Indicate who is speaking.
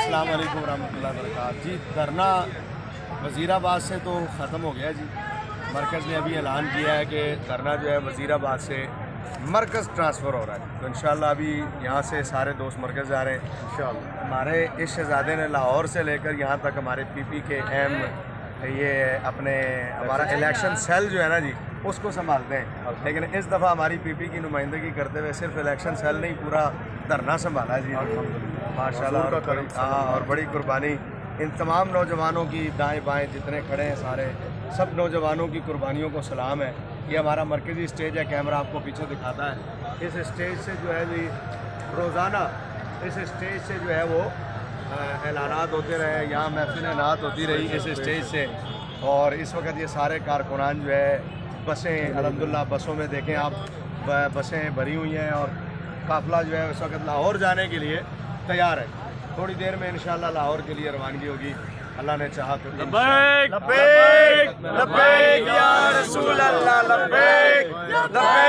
Speaker 1: अस्सलाम वालेकुम रहमतुल्लाहि वबरकातुहू। जी धरना वज़ीराबाद से तो ख़त्म हो गया जी। मरकज़ ने अभी ऐलान किया है कि धरना जो है वज़ीराबाद से मरकज़ ट्रांसफ़र हो रहा है। तो इंशाअल्लाह अभी यहाँ से सारे दोस्त मरकज़ जा रहे हैं इंशाअल्लाह। हमारे इस शहज़ादे ने लाहौर से लेकर यहाँ तक हमारे पीपी के एम ये अपने हमारा इलेक्शन सेल जो है ना जी उसको संभालते हैं, लेकिन इस दफ़ा हमारी पीपी की नुमाइंदगी करते हुए सिर्फ इलेक्शन सेल नहीं पूरा धरना संभाला जी माशाल्लाह। और बड़ी कुर्बानी इन तमाम नौजवानों की, दाएं बाएं जितने खड़े हैं सारे सब नौजवानों की कुर्बानियों को सलाम है। ये हमारा मरकज़ी स्टेज है, कैमरा आपको पीछे दिखाता है। इस स्टेज से जो है जी रोज़ाना इस स्टेज से जो है वो ऐलानात होते रहे, यहाँ महफिल नात होती रही इस स्टेज से। और इस वक्त ये सारे कारकुनान जो है बसें अल्हम्दुलिल्लाह बसों में देखें आप बसें भरी हुई हैं और काफ़िला जो है इस वक्त लाहौर जाने के लिए तैयार है। थोड़ी देर में इंशाअल्लाह लाहौर के लिए रवानगी होगी, अल्लाह ने चाहा तो।
Speaker 2: लब्बैक लब्बैक लब्बैक या रसूल अल्लाह, लब्बैक लब्बैक